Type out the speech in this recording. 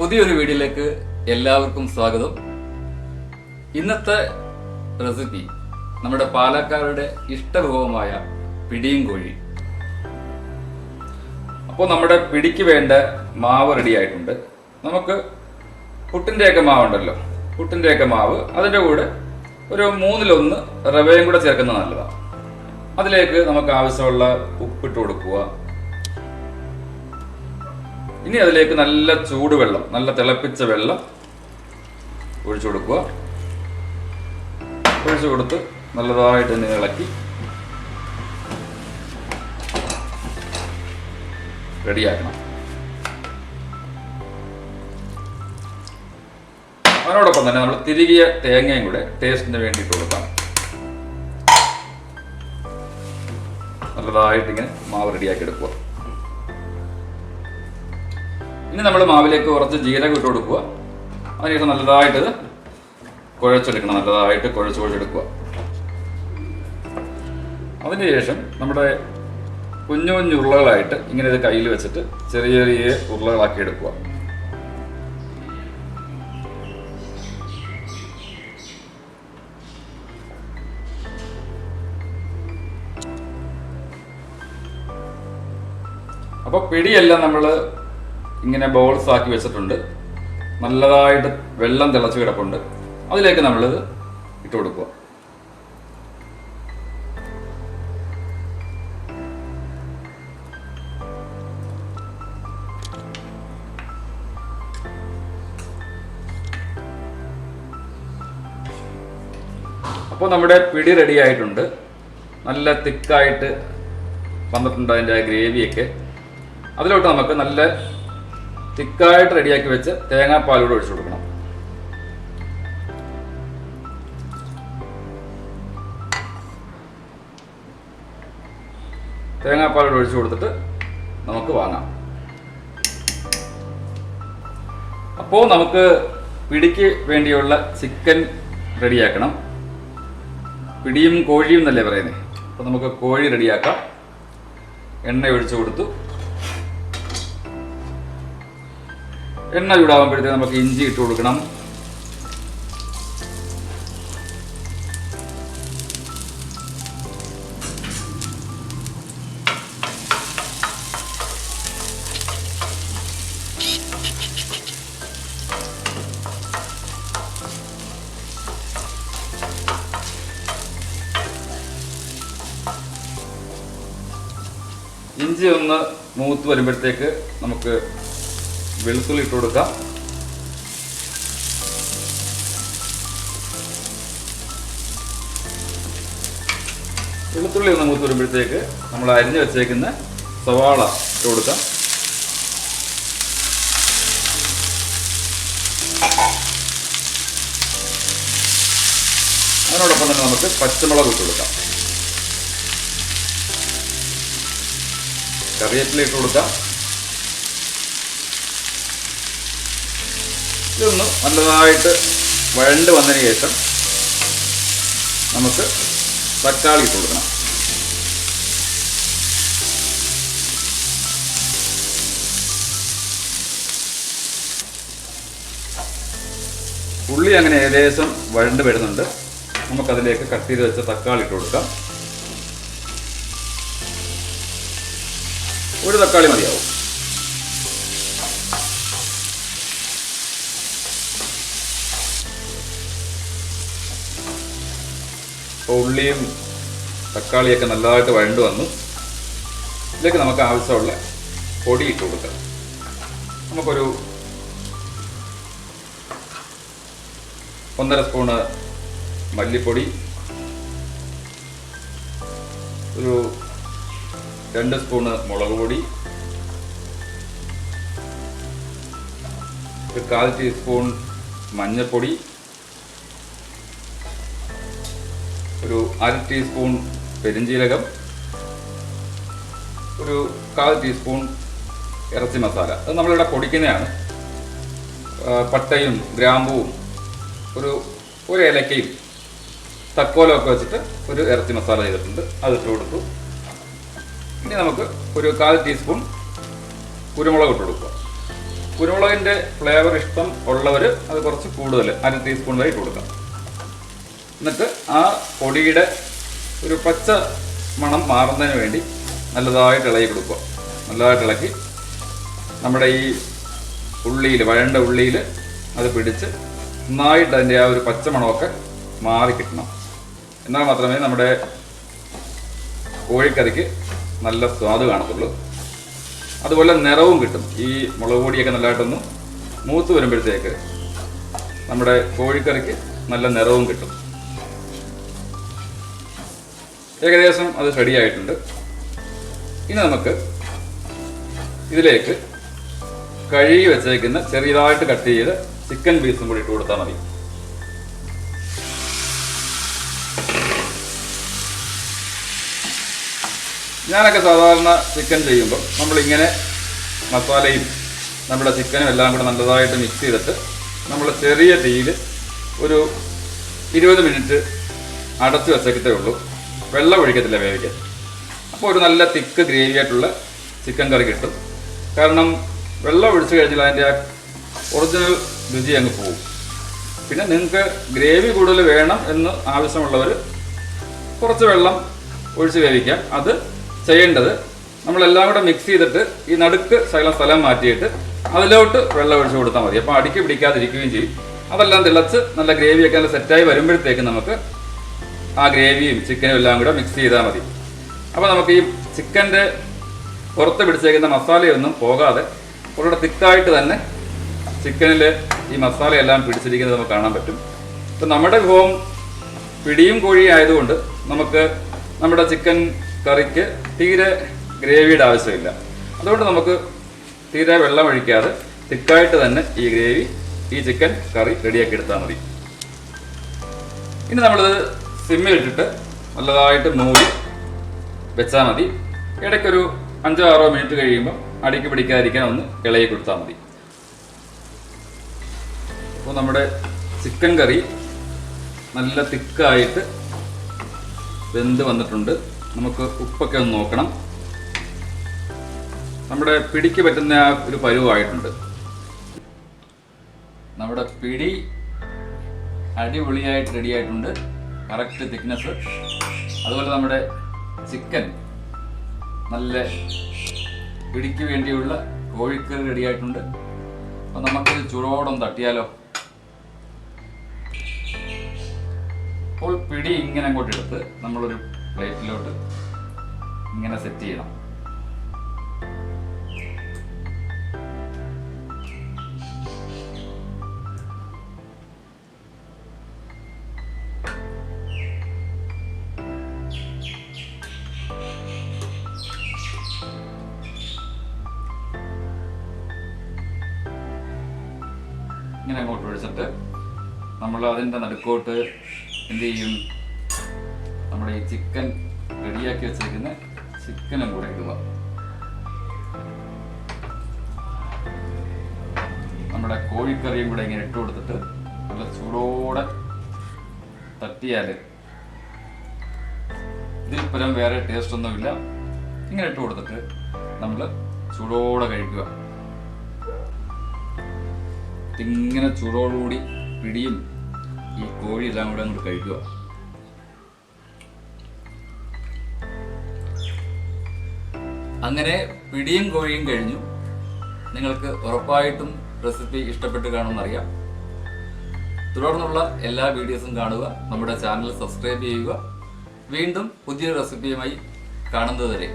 പുതിയൊരു വീഡിയോയിലേക്ക് എല്ലാവർക്കും സ്വാഗതം. ഇന്നത്തെ റെസിപ്പി നമ്മുടെ പാലക്കാരുടെ ഇഷ്ടവിഭവമായ പിടിയും കോഴി. അപ്പോൾ നമ്മുടെ പിടിക്ക് വേണ്ട മാവ് റെഡി ആയിട്ടുണ്ട്. നമുക്ക് പുട്ടിൻ്റെയൊക്കെ മാവുണ്ടല്ലോ, പുട്ടിൻ്റെയൊക്കെ മാവ്, അതിൻ്റെ കൂടെ ഒരു 1/3 റവയും കൂടെ ചേർക്കുന്നത് നല്ലതാണ്. അതിലേക്ക് നമുക്ക് ആവശ്യമുള്ള ഉപ്പിട്ട് കൊടുക്കുക. ഇനി അതിലേക്ക് നല്ല ചൂടുവെള്ളം, നല്ല തിളപ്പിച്ച വെള്ളം ഒഴിച്ചു കൊടുക്കുക. ഒഴിച്ചു കൊടുത്ത് നല്ലതായിട്ട് തന്നെ ഇളക്കി റെഡിയാക്കണം. അതിനോടൊപ്പം തന്നെ നമ്മൾ തിരികിയ തേങ്ങയും കൂടെ ടേസ്റ്റിന് വേണ്ടിയിട്ട് കൊടുക്കാം. നല്ലതായിട്ട് ഇങ്ങനെ മാവ് റെഡിയാക്കി എടുക്കുക. ഇനി നമ്മൾ മാവിലേക്ക് കുറച്ച് ജീരകം ഇട്ട് കൊടുക്കുക. അതിനുശേഷം നല്ലതായിട്ട് കുഴച്ചെടുക്കണം. നല്ലതായിട്ട് കുഴച്ചെടുക്കുക. അതിനുശേഷം നമ്മുടെ കുഞ്ഞു കുഞ്ഞു ഉരുളകളായിട്ട് ഇങ്ങനെ ഇത് കയ്യിൽ വെച്ചിട്ട് ചെറിയ ചെറിയ ഉരുളകളാക്കി എടുക്കുക. അപ്പോൾ പിടിയെല്ലാം നമ്മൾ ഇങ്ങനെ ബോൾസ് ആക്കി വെച്ചിട്ടുണ്ട്. നല്ലതായിട്ട് വെള്ളം തിളച്ച് കിടപ്പുണ്ട്. അതിലേക്ക് നമ്മളിത് ഇട്ട് കൊടുക്കുക. അപ്പോൾ നമ്മുടെ പിടി റെഡി ആയിട്ടുണ്ട്. നല്ല തിക്കായിട്ട് വന്നിട്ടുണ്ട് അതിൻ്റെ ഗ്രേവിയൊക്കെ. അതിലോട്ട് നമുക്ക് നല്ല തിക്കായിട്ട് റെഡിയാക്കി വെച്ച് തേങ്ങാപ്പാലൂടെ ഒഴിച്ചു കൊടുക്കണം. തേങ്ങാപ്പാലൂടെ ഒഴിച്ചു കൊടുത്തിട്ട് നമുക്ക് വാങ്ങാം. അപ്പോൾ നമുക്ക് പിടിക്ക് വേണ്ടിയുള്ള ചിക്കൻ റെഡിയാക്കണം. പിടിയും കോഴിയും എന്നല്ലേ പറയുന്നത്. അപ്പോൾ നമുക്ക് കോഴി റെഡിയാക്കാം. എണ്ണ ഒഴിച്ചു കൊടുത്തു. എണ്ണ ചൂടാകുമ്പോഴത്തേക്ക് നമുക്ക് ഇഞ്ചി ഇട്ട് കൊടുക്കണം. ഇഞ്ചി ഒന്ന് മൂത്ത് വരുമ്പോഴത്തേക്ക് നമുക്ക് വെളുത്തുള്ളി ഇട്ട് കൊടുക്കാം. വെളുത്തുള്ളി ഒന്ന് മൂത്ത് വരുമ്പോഴത്തേക്ക് നമ്മൾ അരിഞ്ഞു വെച്ചേക്കുന്ന സവാള ഇട്ട് കൊടുക്കാം. അതിനോടൊപ്പം തന്നെ നമുക്ക് പച്ചമുളക് ഇട്ട് കൊടുക്കാം. കറിവേപ്പില ഇട്ട് കൊടുക്കാം. ഇതൊന്ന് നല്ലതായിട്ട് വഴണ്ട് വന്നതിന് ശേഷം നമുക്ക് തക്കാളി ഇട്ട് കൊടുക്കണം. ഉള്ളി അങ്ങനെ ഏകദേശം വഴണ്ട് വരുന്നുണ്ട്. നമുക്കതിലേക്ക് കട്ട് ചെയ്ത് വെച്ച തക്കാളി ഇട്ട് കൊടുക്കാം. ഒരു തക്കാളി മതിയാവും. ഉള്ളിയും തക്കാളിയൊക്കെ നല്ലതായിട്ട് വഴണ്ട് വന്നു. ഇതിലേക്ക് നമുക്ക് ആവശ്യമുള്ള പൊടി ഇട്ട് കൊടുക്കാം. നമുക്കൊരു 1.5 സ്പൂണ് മല്ലിപ്പൊടി, ഒരു 2 സ്പൂണ് മുളക് പൊടി, ഒരു 1/4 ടീസ്പൂൺ മഞ്ഞൾപ്പൊടി, ഒരു 1/2 ടീസ്പൂൺ പെരിഞ്ജീരകം, ഒരു 1/4 ടീസ്പൂൺ ഇറച്ചി മസാല. അത് നമ്മളിവിടെ പൊടിക്കുന്നതാണ്. പട്ടയും ഗ്രാമ്പൂവും ഒരു ഏലക്കയും തക്കോലമൊക്കെ വെച്ചിട്ട് ഒരു ഇറച്ചി മസാല ചെയ്തിട്ടുണ്ട്. അത് ഇട്ട് കൊടുത്തു. ഇനി നമുക്ക് ഒരു 1/4 ടീസ്പൂൺ കുരുമുളക് ഇട്ട് കൊടുക്കുക. കുരുമുളകിൻ്റെ ഫ്ലേവർ ഇഷ്ടം ഉള്ളവർ അത് കുറച്ച് കൂടുതൽ 1/2 ടീസ്പൂൺ വരെ ഇട്ട് കൊടുക്കാം. എന്നിട്ട് ആ പൊടിയുടെ ഒരു പച്ച മണം മാറുന്നതിന് വേണ്ടി നല്ലതായിട്ട് ഇളകി കൊടുക്കുക. നല്ലതായിട്ട് ഇളക്കി നമ്മുടെ ഈ ഉള്ളിയിൽ, വഴണ്ട ഉള്ളിയിൽ അത് പിടിച്ച് നന്നായിട്ട് അതിൻ്റെ ആ ഒരു പച്ച മണമൊക്കെ മാറി കിട്ടണം. എന്നാൽ മാത്രമേ നമ്മുടെ കോഴിക്കറിക്ക് നല്ല സ്വാദ് കാണത്തുള്ളൂ. അതുപോലെ നിറവും കിട്ടും. ഈ മുളക് പൊടിയൊക്കെ നല്ലതായിട്ടൊന്ന് മൂത്ത് വരുമ്പോഴത്തേക്ക് നമ്മുടെ കോഴിക്കറിക്ക് നല്ല നിറവും കിട്ടും. ഏകദേശം അത് റെഡിയായിട്ടുണ്ട്. ഇനി നമുക്ക് ഇതിലേക്ക് കഴുകി വെച്ചേക്കുന്ന ചെറിയതായിട്ട് കട്ട് ചെയ്ത് ചിക്കൻ പീസും കൂടി ഇട്ട് കൊടുത്താൽ മതി. ഞാനൊക്കെ സാധാരണ ചിക്കൻ ചെയ്യുമ്പോൾ നമ്മളിങ്ങനെ മസാലയും നമ്മുടെ ചിക്കനും എല്ലാം കൂടെ നല്ലതായിട്ട് മിക്സ് ചെയ്തിട്ട് നമ്മൾ ചെറിയ തീയിൽ ഒരു 20 മിനിറ്റ് അടച്ചു വെച്ചേക്കത്തേ ഉള്ളൂ. വെള്ളം ഒഴിക്കത്തില്ല വേവിക്കാൻ. അപ്പോൾ ഒരു നല്ല തിക്ക് ഗ്രേവി ആയിട്ടുള്ള ചിക്കൻ കറി കിട്ടും. കാരണം വെള്ളം ഒഴിച്ചു കഴിഞ്ഞാൽ അതിൻ്റെ ആ ഒറിജിനൽ രുചി അങ്ങ് പോകും. പിന്നെ നിങ്ങൾക്ക് ഗ്രേവി കൂടുതൽ വേണം എന്ന് ആവശ്യമുള്ളവർ കുറച്ച് വെള്ളം ഒഴിച്ച് വേവിക്കാം. അത് ചെയ്യേണ്ടത് നമ്മളെല്ലാം കൂടെ മിക്സ് ചെയ്തിട്ട് ഈ നടുക്ക് സ്ഥലം മാറ്റിയിട്ട് അതിലോട്ട് വെള്ളം ഒഴിച്ച് കൊടുത്താൽ മതി. അപ്പോൾ അടിക്ക് പിടിക്കാതിരിക്കുകയും ചെയ്യും. അതെല്ലാം തിളച്ച് നല്ല ഗ്രേവിയൊക്കെ നല്ല സെറ്റായി വരുമ്പോഴത്തേക്ക് നമുക്ക് ആ ഗ്രേവിയും ചിക്കനും എല്ലാം കൂടെ മിക്സ് ചെയ്താൽ മതി. അപ്പോൾ നമുക്ക് ഈ ചിക്കൻ്റെ പുറത്ത് പിടിച്ചേക്കുന്ന മസാലയൊന്നും പോകാതെ കുറച്ചുകൂടെ തിക്കായിട്ട് തന്നെ ചിക്കനിൽ ഈ മസാലയെല്ലാം പിടിച്ചിരിക്കുന്നത് നമുക്ക് കാണാൻ പറ്റും. ഇപ്പം നമ്മുടെ വിഭവം പിടിയും കോഴി ആയതുകൊണ്ട് നമുക്ക് നമ്മുടെ ചിക്കൻ കറിക്ക് തീരെ ഗ്രേവിയുടെ ആവശ്യമില്ല. അതുകൊണ്ട് നമുക്ക് തീരെ വെള്ളം ഒഴിക്കാതെ തിക്കായിട്ട് തന്നെ ഈ ചിക്കൻ കറി റെഡിയാക്കി എടുത്താൽ മതി. ഇനി നമ്മളിത് സിമ്മിലിട്ടിട്ട് നല്ലതായിട്ട് മൂടി വെച്ചാൽ മതി. ഇടയ്ക്കൊരു 5-6 മിനിറ്റ് കഴിയുമ്പോൾ അടിക്ക് പിടിക്കാതിരിക്കാൻ ഒന്ന് ഇളകി കൊടുത്താൽ മതി. അപ്പോൾ നമ്മുടെ ചിക്കൻ കറി നല്ല തിക്കായിട്ട് വെന്ത് വന്നിട്ടുണ്ട്. നമുക്ക് ഉപ്പൊക്കെ ഒന്ന് നോക്കണം. നമ്മുടെ പിടിക്ക് പറ്റുന്ന ആ ഒരു പരുവായിട്ടുണ്ട്. നമ്മുടെ പിടി അടിപൊളിയായിട്ട് റെഡിയായിട്ടുണ്ട്. Correct thickness. അതുപോലെ നമ്മുടെ ചിക്കൻ നല്ല പിടിക്ക് വേണ്ടിയുള്ള കോഴിക്കറി റെഡിയായിട്ടുണ്ട്. അപ്പം നമുക്കിത് ചൂടോടൊന്ന് തട്ടിയാലോ. അപ്പോൾ പിടി ഇങ്ങനെ അങ്ങോട്ട് എടുത്ത് നമ്മളൊരു പ്ലേറ്റിലോട്ട് ഇങ്ങനെ സെറ്റ് ചെയ്യണം. ഇങ്ങനെ അങ്ങോട്ട് ഒഴിച്ചിട്ട് നമ്മൾ അതിൻ്റെ നടുക്കോട്ട് എന്ത് ചെയ്യും, നമ്മുടെ ഈ ചിക്കൻ റെഡിയാക്കി വെച്ചേക്കുന്ന ചിക്കനും കൂടെ ഇടുക. നമ്മുടെ കോഴിക്കറിയും കൂടെ ഇങ്ങനെ ഇട്ട് കൊടുത്തിട്ട് നല്ല ചൂടോടെ തട്ടിയാൽ ഇതിൽ പരം വേറെ ടേസ്റ്റ് ഒന്നുമില്ല. ഇങ്ങനെ ഇട്ട് കൊടുത്തിട്ട് നമ്മൾ ചൂടോടെ കഴിക്കുക. ഇങ്ങനെ ചൂടോടുകൂടി പിടിയും ഈ കോഴി എല്ലാം കൂടെ അങ്ങോട്ട് കഴിക്കുക. അങ്ങനെ പിടിയും കോഴിയും കഴിഞ്ഞു. നിങ്ങൾക്ക് ഉറപ്പായിട്ടും റെസിപ്പി ഇഷ്ടപ്പെട്ട് കാണുമെന്നറിയാം. തുടർന്നുള്ള എല്ലാ വീഡിയോസും കാണുക. നമ്മുടെ ചാനൽ സബ്സ്ക്രൈബ് ചെയ്യുക. വീണ്ടും പുതിയൊരു റെസിപ്പിയുമായി കാണുന്നത് വരെ